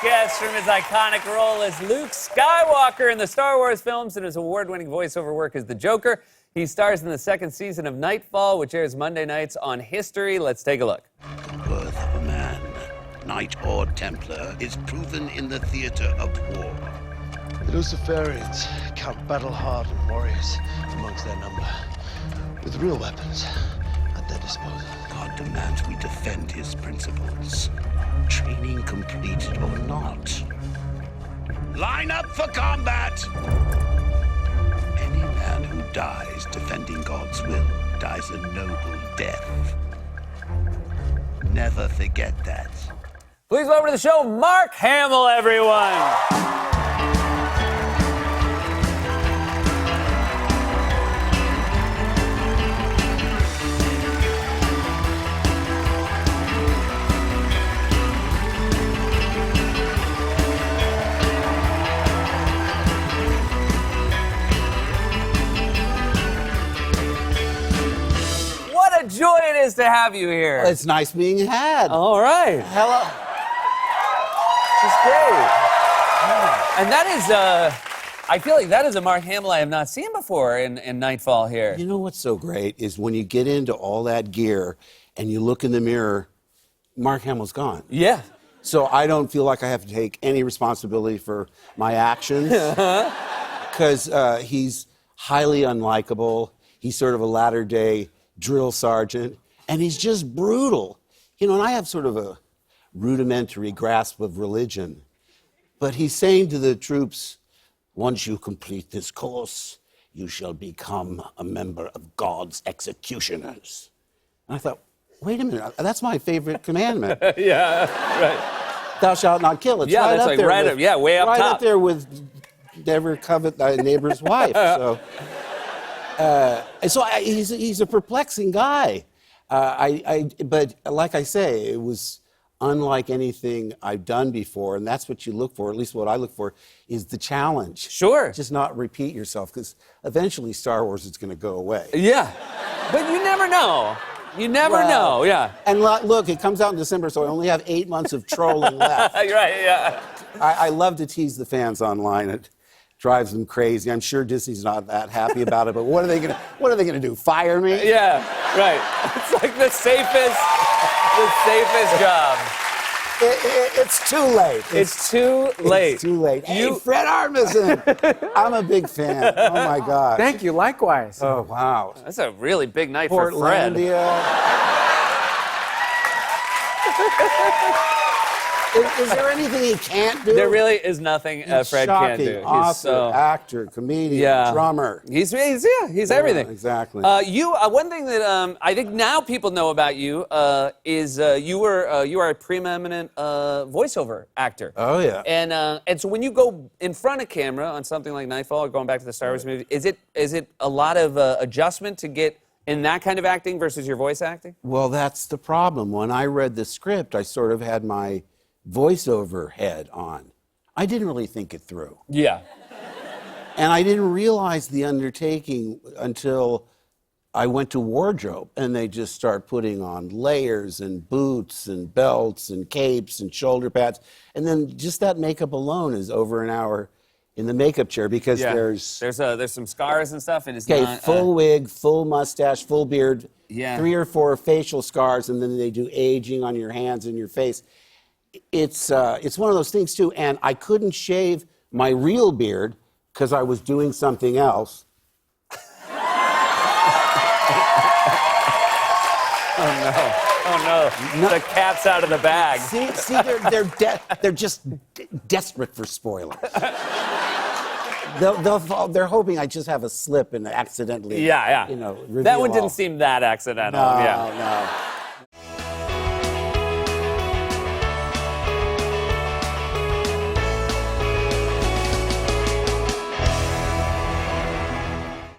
guest from his iconic role as Luke Skywalker in the Star Wars films and his award-winning voiceover work as the Joker. He stars in the second season of Nightfall, which airs Monday nights on History. Let's take a look. The birth of a man, Knight or Templar, is proven in the theater of war. The Luciferians count battle-hardened warriors amongst their number, with real weapons at their disposal. God demands we defend his principles, training completed or not. Line up for combat! Any man who dies defending God's will dies a noble death. Never forget that. Please welcome to the show, Mark Hamill, everyone. What a joy it is to have you here. It's nice being had. All right. Hello. This is great. And that is, I feel like that is a Mark Hamill I have not seen before in Nightfall here. You know what's so great is when you get into all that gear and you look in the mirror, Mark Hamill's gone. Yeah. So I don't feel like I have to take any responsibility for my actions because he's highly unlikable. He's sort of a latter-day drill sergeant, and he's just brutal. You know, and I have sort of a rudimentary grasp of religion, but he's saying to the troops, once you complete this course, you shall become a member of God's executioners. And I thought, wait a minute, that's my favorite commandment. Yeah, right. Thou shalt not kill. It's Yeah, right that's up like there right with, up- yeah, way up right top. up there with never covet thy neighbor's wife. So, he's a perplexing guy. But like I say, it was unlike anything I've done before, and that's what you look for. At least what I look for is the challenge. Sure. Just not repeat yourself, because eventually Star Wars is going to go away. Yeah. But you never know. You never know, yeah. And look, it comes out in December, so I only have 8 months of trolling left. You're right, yeah. I love to tease the fans online. It drives them crazy. I'm sure Disney's not that happy about it, but what are they gonna do? Fire me? Yeah, right. It's like the safest job. It's too late. It's too late. It's too late. Hey, Fred Armisen. I'm a big fan. Oh my God. Thank you, likewise. Oh wow. That's a really big night for Fred. Portlandia. Is there anything he can't do? There really is nothing Fred can't do. Author, actor, comedian, Yeah. drummer. He's everything. Exactly. One thing that I think now people know about you is you are a preeminent voiceover actor. Oh yeah. And so when you go in front of camera on something like Nightfall or going back to the Star Wars movie, is it a lot of adjustment to get in that kind of acting versus your voice acting? Well, that's the problem. When I read the script, I sort of had my voiceover head on. I didn't really think it through. Yeah. And I didn't realize the undertaking until I went to wardrobe, and they just start putting on layers and boots and belts and capes and shoulder pads. And then just that makeup alone is over an hour in the makeup chair because there's some scars and stuff. And it's okay, not, full wig, full mustache, full beard, Yeah. 3 or 4 facial scars, and then they do aging on your hands and your face. It's one of those things too, and I couldn't shave my real beard because I was doing something else. Oh no. The cat's out of the bag. See, they're just desperate for spoilers. They're hoping I just have a slip and accidentally, Yeah. reveal That one all. didn't seem that accidental. No, Yeah. no.